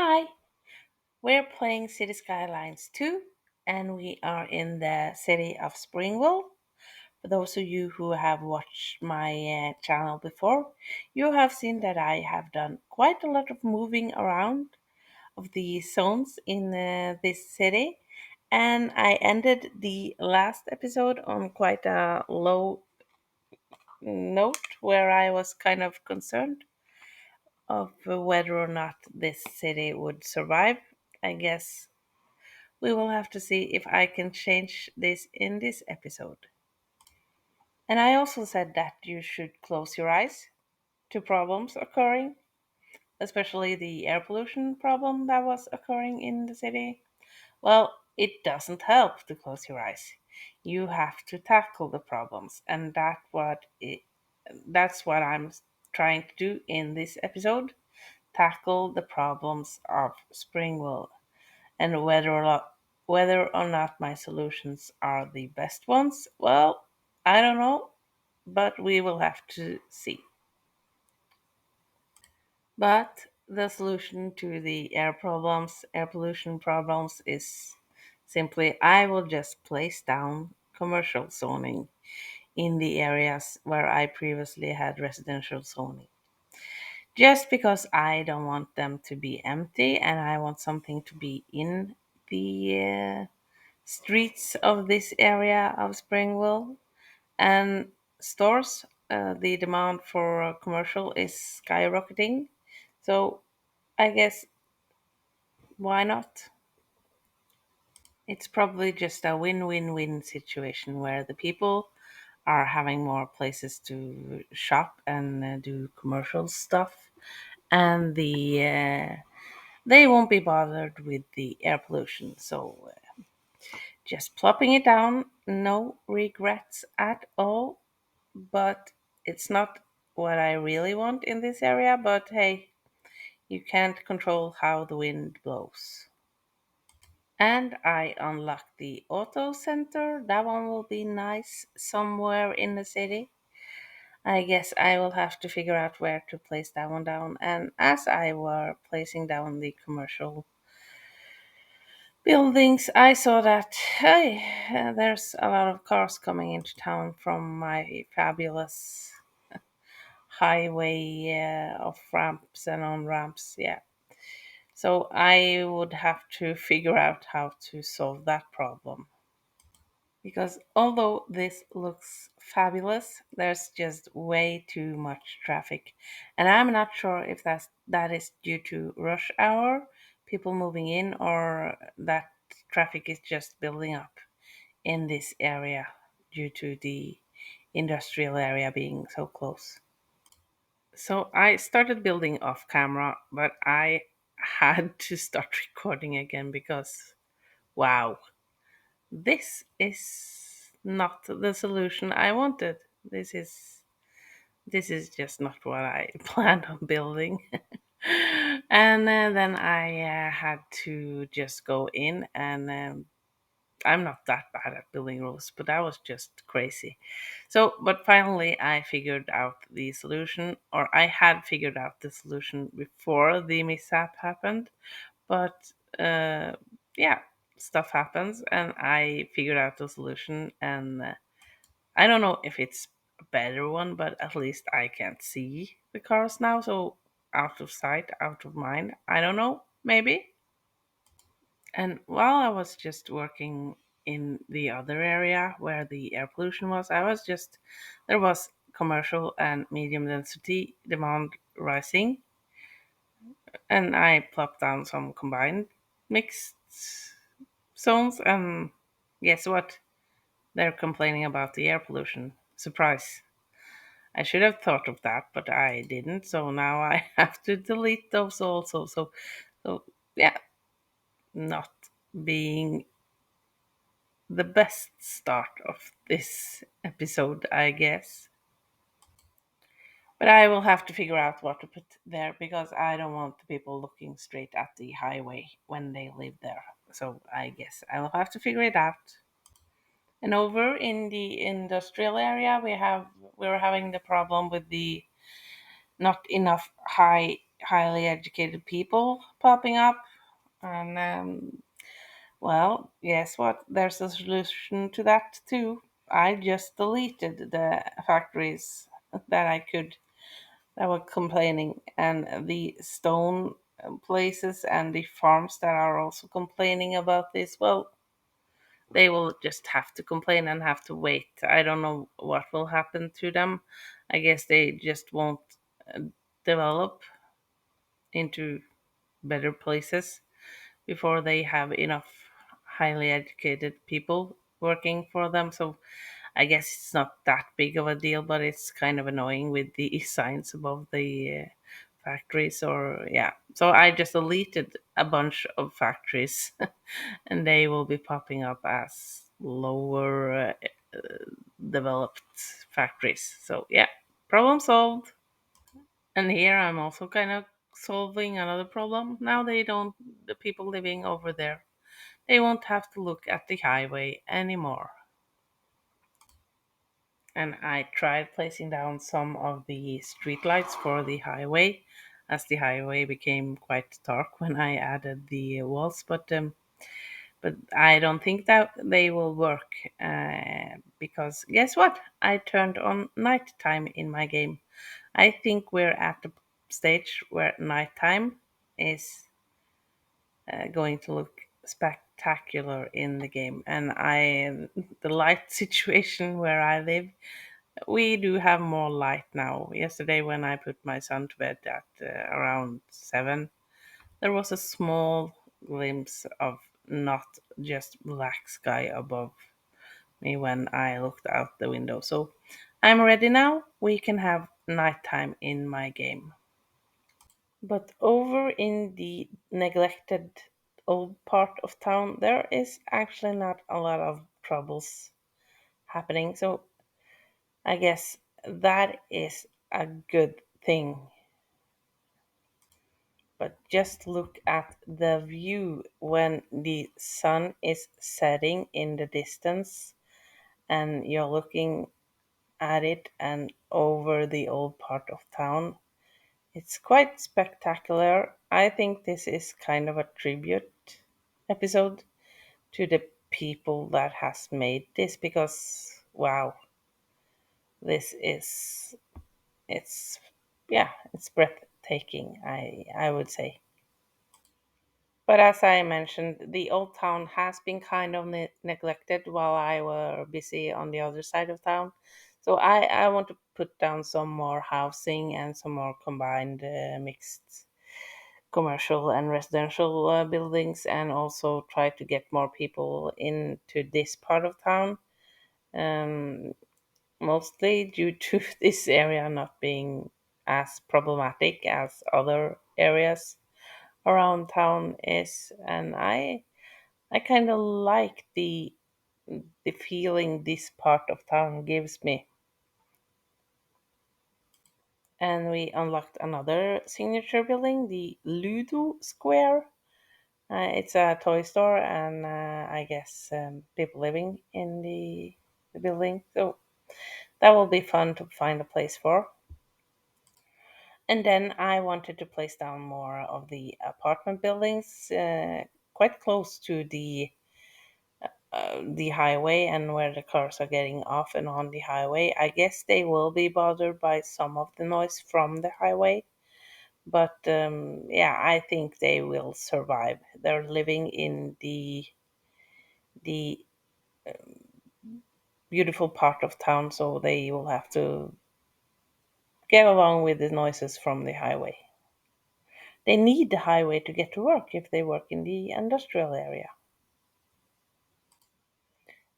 Hi, we're playing Cities Skylines II, and we are in the city of Springville. For those of you who have watched my channel before, you have seen that I have done quite a lot of moving around of the zones in this city, and I ended the last episode on quite a low note where I was kind of concerned of whether or not this city would survive. I guess we will have to see if I can change this in this episode. And I also said that you should close your eyes to problems occurring, especially the air pollution problem that was occurring in the city. Well, it doesn't help to close your eyes. You have to tackle the problems, and that's what I'm trying to do in this episode. Tackle the problems of Springville and whether or not my solutions are the best ones, well, I don't know, but we will have to see. But the solution to the air pollution problems, is simply I will just place down commercial zoning in the areas where I previously had residential zoning. Just because I don't want them to be empty and I want something to be in the streets of this area of Springville and stores. The demand for commercial is skyrocketing. So I guess why not? It's probably just a win win win situation where the people are having more places to shop and do commercial stuff, and they won't be bothered with the air pollution. So just plopping it down, no regrets at all. But it's not what I really want in this area. But hey, you can't control how the wind blows. And I unlocked the auto center. That one will be nice somewhere in the city. I guess I will have to figure out where to place that one down. And as I were placing down the commercial buildings, I saw that hey, there's a lot of cars coming into town from my fabulous highway of ramps and on ramps. Yeah. So I would have to figure out how to solve that problem. Because although this looks fabulous, there's just way too much traffic. And I'm not sure if that is due to rush hour, people moving in, or that traffic is just building up in this area due to the industrial area being so close. So I started building off camera, but I had to start recording again because wow, this is not the solution I wanted. This is this is just not what I planned on building. And then I had to just go in and I'm not that bad at building rules, but that was just crazy. So, but finally, I figured out the solution, or I had figured out the solution before the mishap happened. But yeah, stuff happens, and I figured out the solution. And I don't know if it's a better one, but at least I can't see the cars now. So, out of sight, out of mind. I don't know, maybe. And while I was just working in the other area where the air pollution was, there was commercial and medium density demand rising, and I plopped down some combined mixed zones, and guess what? They're complaining about the air pollution. Surprise. I should have thought of that, but I didn't, so now I have to delete those also. So yeah, not being the best start of this episode, I guess. But I will have to figure out what to put there because I don't want the people looking straight at the highway when they live there. So I guess I will have to figure it out. And over in the industrial area, we're having the problem with the not enough high highly educated people popping up. And well, guess what? There's a solution to that too. I just deleted the factories that I could that were complaining, and the stone places and the farms that are also complaining about this. Well, they will just have to complain and have to wait. I don't know what will happen to them. I guess they just won't uh, develop into better places before they have enough highly educated people working for them. So I guess it's not that big of a deal, but it's kind of annoying with the signs above the factories. Or, yeah. So I just deleted a bunch of factories and they will be popping up as lower developed factories. So, yeah, problem solved. And here I'm also kind of solving another problem. Now the people living over there, they won't have to look at the highway anymore. And I tried placing down some of the streetlights for the highway, as the highway became quite dark when I added the walls. But I don't think that they will work because guess what? I turned on nighttime in my game. I think we're at the stage where nighttime is going to look spectacular in the game. And the light situation where I live, we do have more light now. Yesterday, when I put my son to bed at around 7, there was a small glimpse of not just black sky above me when I looked out the window. So I'm ready now. We can have nighttime in my game. But over in the neglected old part of town, there is actually not a lot of troubles happening. So I guess that is a good thing. But just look at the view when the sun is setting in the distance and you're looking at it and over the old part of town. It's quite spectacular. I think this is kind of a tribute episode to the people that has made this because wow, this is it's yeah, it's breathtaking, I would say. But as I mentioned, the old town has been kind of neglected while I were busy on the other side of town. So I want to put down some more housing and some more combined mixed commercial and residential buildings, and also try to get more people into this part of town. Um, Mostly due to this area not being as problematic as other areas around town is, and I kind of like the feeling this part of town gives me. And we unlocked another signature building, the Ludo Square. It's a toy store, and I guess people living in the building. So that will be fun to find a place for. And then I wanted to place down more of the apartment buildings quite close to the highway and where the cars are getting off and on the highway. I guess they will be bothered by some of the noise from the highway, but yeah, I think they will survive. They're living in the beautiful part of town, so they will have to get along with the noises from the highway. They need the highway to get to work if they work in the industrial area.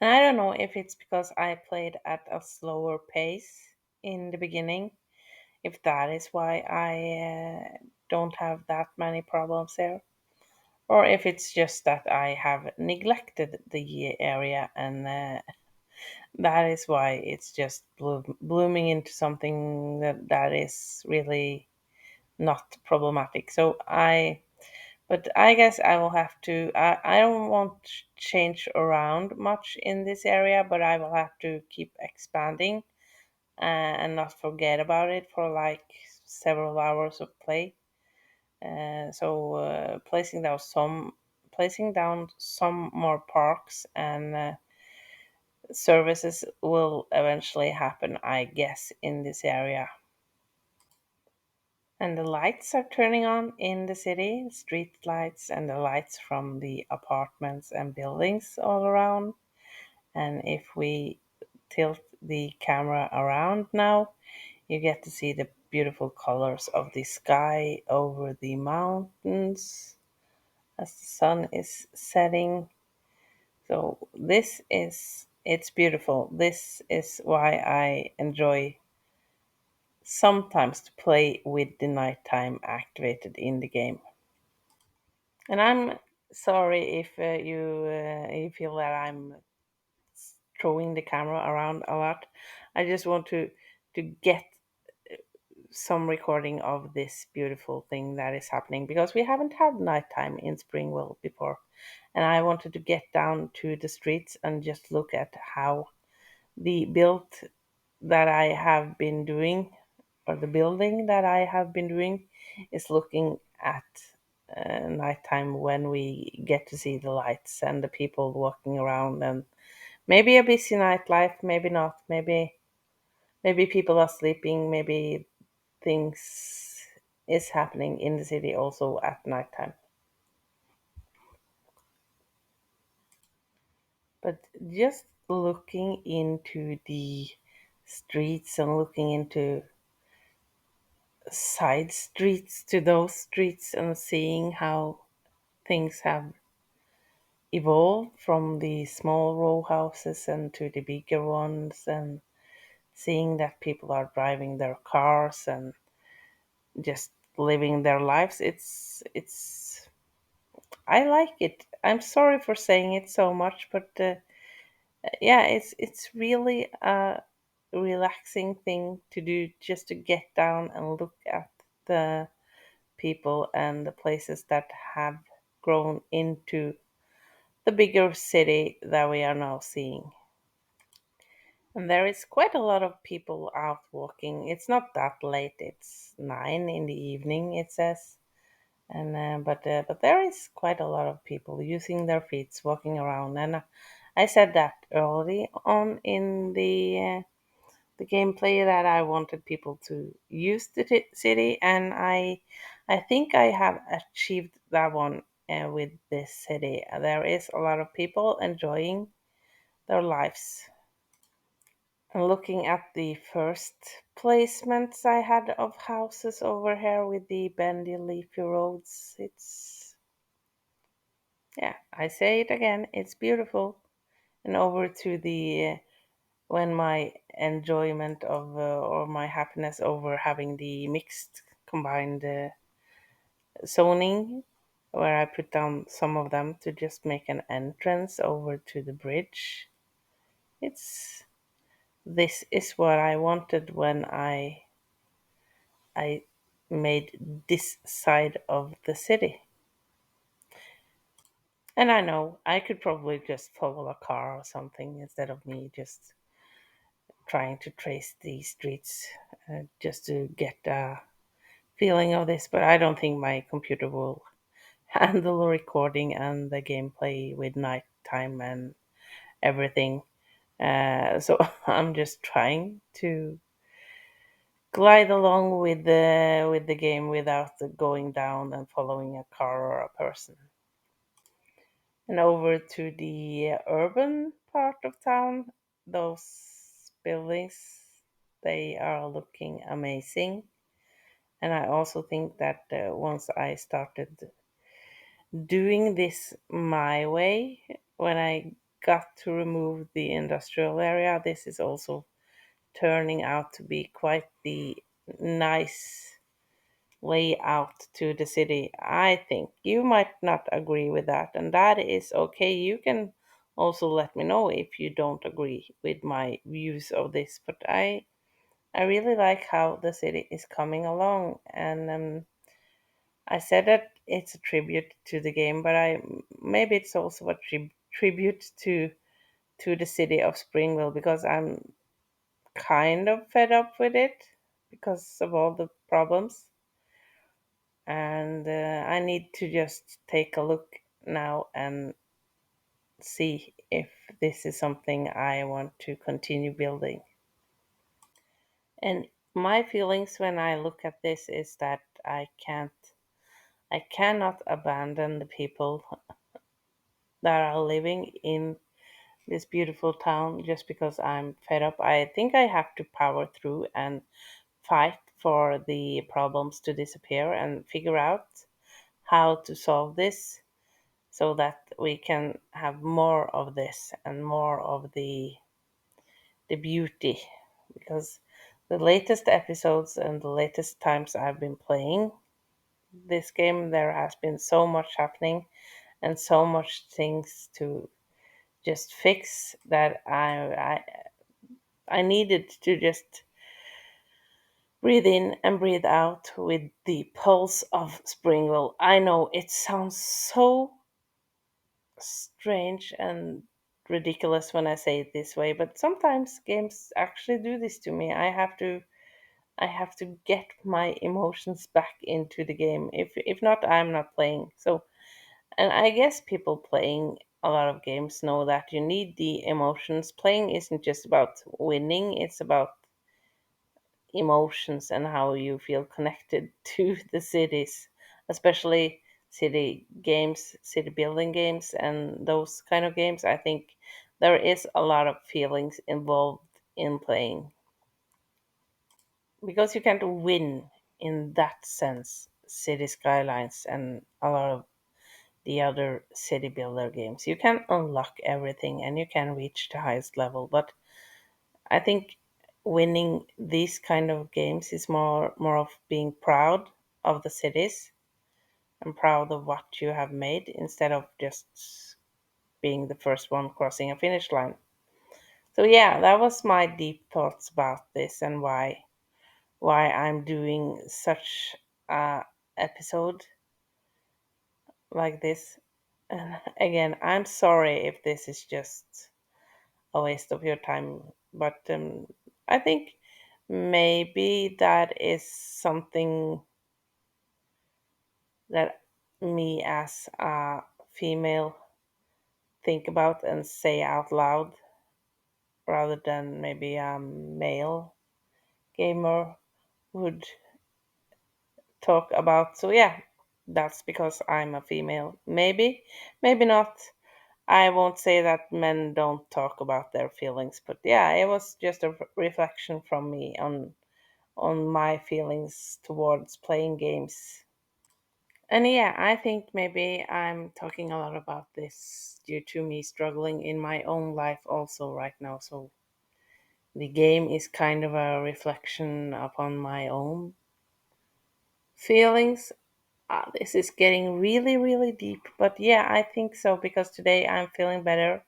And I don't know if it's because I played at a slower pace in the beginning, if that is why I don't have that many problems there, or if it's just that I have neglected the area and that is why it's just blooming into something that is really not problematic. But I guess I will have to. I don't want to change around much in this area, but I will have to keep expanding and not forget about it for like several hours of play. So placing down some more parks and services will eventually happen, I guess, in this area. And the lights are turning on in the city, street lights and the lights from the apartments and buildings all around. And if we tilt the camera around now, you get to see the beautiful colors of the sky over the mountains as the sun is setting. So it's beautiful. This is why I enjoy sometimes to play with the nighttime activated in the game. And I'm sorry if you feel that I'm throwing the camera around a lot. I just want to get some recording of this beautiful thing that is happening because we haven't had nighttime in Springville before. And I wanted to get down to the streets and just look at how the build that I have been doing, or the building that I have been doing, is looking at nighttime when we get to see the lights and the people walking around, and maybe a busy nightlife, maybe not, maybe people are sleeping, maybe things is happening in the city also at nighttime. But just looking into the streets and looking into side streets to those streets and seeing how things have evolved from the small row houses and to the bigger ones, and seeing that people are driving their cars and just living their lives. It's I like it. I'm sorry for saying it so much, but yeah, it's really a relaxing thing to do, just to get down and look at the people and the places that have grown into the bigger city that we are now seeing. And there is quite a lot of people out walking. It's not that late. It's 9 in the evening, it says. And but there is quite a lot of people using their feet, walking around. And I said that early on in the gameplay that I wanted people to use the city, and I think I have achieved that one with this city. There is a lot of people enjoying their lives. And looking at the first placements I had of houses over here with the bendy leafy roads, it's, yeah, I say it again, it's beautiful. And over to the when my enjoyment of or my happiness over having the mixed combined zoning, where I put down some of them to just make an entrance over to the bridge. It's This is what I wanted when I made this side of the city. And I know I could probably just follow a car or something instead of me just trying to trace the streets just to get a feeling of this, but I don't think my computer will handle recording and the gameplay with nighttime and everything. So I'm just trying to glide along with the game without going down and following a car or a person. And over to the urban part of town, those buildings, they are looking amazing. And I also think that once I started doing this my way, when I got to remove the industrial area, this is also turning out to be quite the nice layout to the city. I think you might not agree with that, and that is okay. You can also let me know if you don't agree with my views of this, but I really like how the city is coming along, and I said that it's a tribute to the game, but I maybe it's also a tribute to the city of Springville, because I'm kind of fed up with it because of all the problems. and I need to just take a look now and see if this is something I want to continue building. And my feelings when I look at this is that I cannot abandon the people that are living in this beautiful town just because I'm fed up. I think I have to power through and fight for the problems to disappear and figure out how to solve this so that we can have more of this and more of the beauty, because the latest episodes and the latest times I've been playing this game, there has been so much happening and so much things to just fix that I needed to just breathe in and breathe out with the pulse of Springville. I know it sounds so strange and ridiculous when I say it this way, but sometimes games actually do this to me. I have to get my emotions back into the game. If not, I'm not playing. So, and I guess people playing a lot of games know that you need the emotions. Playing isn't just about winning, it's about emotions and how you feel connected to the cities, especially city games, city building games, and those kind of games. I think there is a lot of feelings involved in playing because you can't win in that sense. City Skylines and a lot of the other city builder games. You can unlock everything and you can reach the highest level, but I think winning these kind of games is more of being proud of the cities and proud of what you have made instead of just being the first one crossing a finish line. So yeah, that was my deep thoughts about this and why I'm doing such a episode like this. And again, I'm sorry if this is just a waste of your time, but I think maybe that is something that me as a female think about and say out loud rather than maybe a male gamer would talk about. So yeah, that's because I'm a female. Maybe not. I won't say that men don't talk about their feelings, but yeah, it was just a reflection from me on my feelings towards playing games. And yeah, I think maybe I'm talking a lot about this due to me struggling in my own life also right now. So the game is kind of a reflection upon my own feelings. This is getting really, really deep. But yeah, I think so because today I'm feeling better.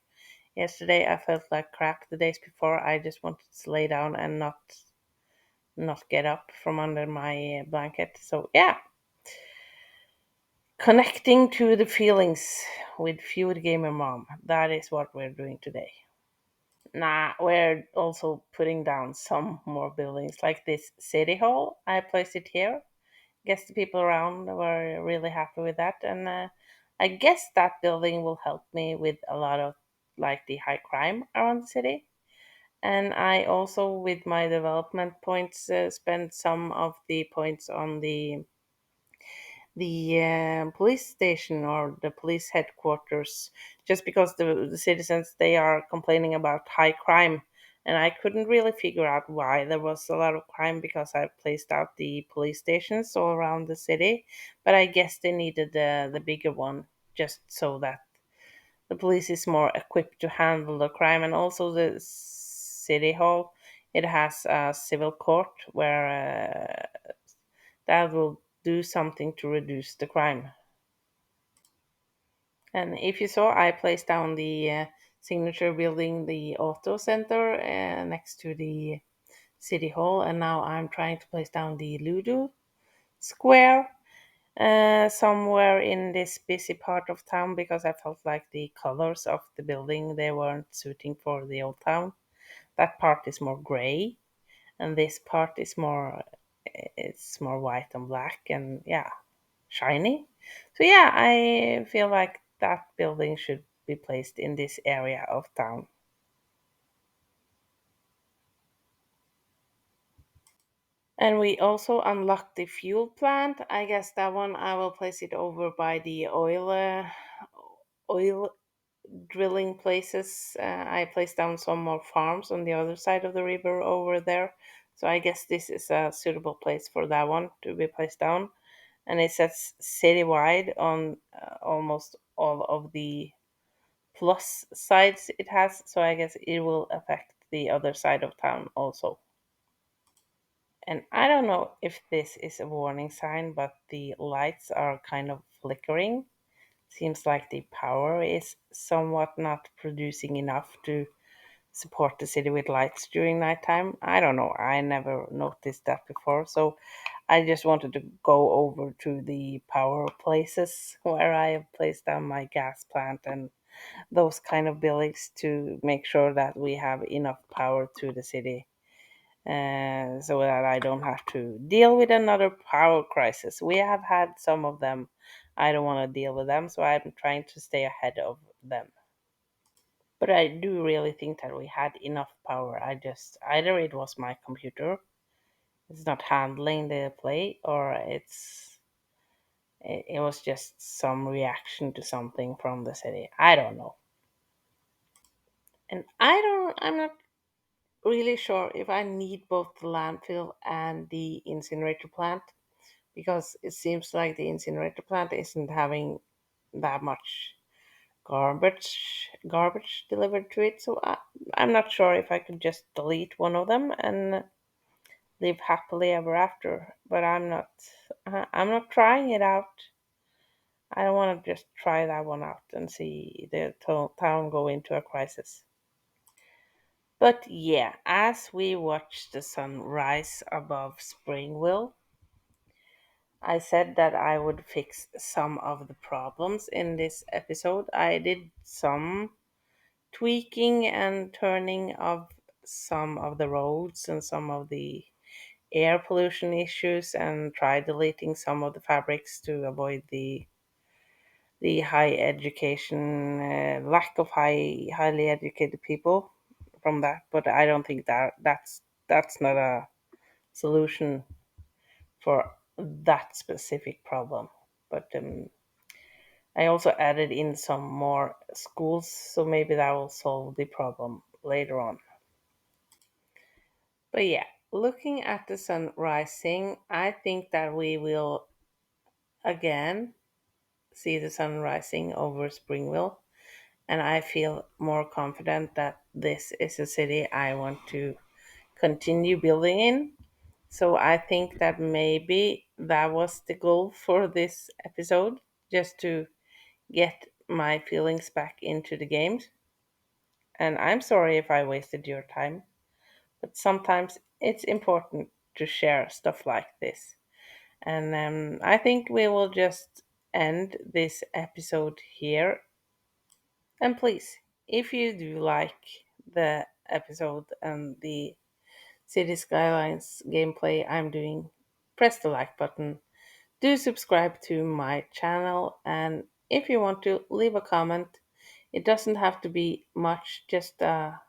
Yesterday I felt like crap. The days before I just wanted to lay down and not get up from under my blanket. So yeah, connecting to the feelings with Feud Gamer Mom. That is what we're doing today. Nah, we're also putting down some more buildings like this city hall. I placed it here. Guess the people around were really happy with that, and I guess that building will help me with a lot of like the high crime around the city. And I also, with my development points, spend some of the points on the police station or the police headquarters, just because the citizens they are complaining about high crime, and I couldn't really figure out why there was a lot of crime because I placed out the police stations all around the city, but I guess they needed the bigger one just so that the police is more equipped to handle the crime. And also the city hall, it has a civil court where that will do something to reduce the crime. And if you saw, I placed down the signature building, the auto center, next to the city hall, and now I'm trying to place down the Ludo square somewhere in this busy part of town because I felt like the colors of the building they weren't suiting for the old town. That part is more gray, and this part is more it's more white and black, and yeah. shiny. So yeah, I feel like that building should be placed in this area of town. And we also unlocked the fuel plant. I guess that one I will place it over by the oil drilling places. I placed down some more farms on the other side of the river over there. So I guess this is a suitable place for that one to be placed down. And it says citywide on almost all of the plus sides it has. So I guess it will affect the other side of town also. And I don't know if this is a warning sign, but the lights are kind of flickering. Seems like the power is somewhat not producing enough to support the city with lights during nighttime. I don't know. I never noticed that before. So I just wanted to go over to the power places where I have placed down my gas plant and those kind of buildings to make sure that we have enough power to the city, so that I don't have to deal with another power crisis. We have had some of them. I don't want to deal with them, so I'm trying to stay ahead of them. But I do really think that we had enough power. I just either it was my computer, it's not handling the play, or it was just some reaction to something from the city. I don't know. And I'm not really sure if I need both the landfill and the incinerator plant, because it seems like the incinerator plant isn't having that much garbage delivered to it. So I'm not sure if I could just delete one of them and live happily ever after. But I'm not trying it out. I don't want to just try that one out and see the town go into a crisis. But yeah, as we watch the sun rise above Springville, I said that I would fix some of the problems in this episode. I did some tweaking and turning of some of the roads and some of the air pollution issues and tried deleting some of the fabrics to avoid the high education lack of highly educated people from that. But I don't think that's not a solution for that specific problem. But I also added in some more schools, so maybe that will solve the problem later on. But yeah, looking at the sun rising, I think that we will again see the sun rising over Springville, and I feel more confident that this is a city I want to continue building in. So I think that maybe that was the goal for this episode, just to get my feelings back into the games. And I'm sorry if I wasted your time, but sometimes it's important to share stuff like this. And I think we will just end this episode here. And please, if you do like the episode and the City Skylines gameplay I'm doing, press the like button. Do subscribe to my channel, and if you want to leave a comment, it doesn't have to be much, just a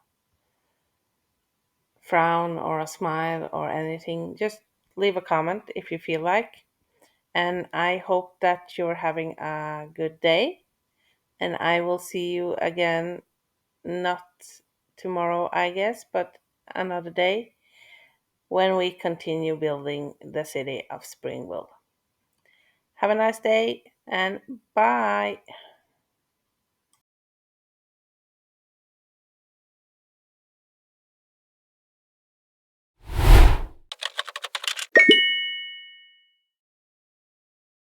frown or a smile or anything. Just leave a comment if you feel like. And I hope that you're having a good day. And I will see you again, not tomorrow, I guess, but another day when we continue building the city of Springville. Have a nice day and bye.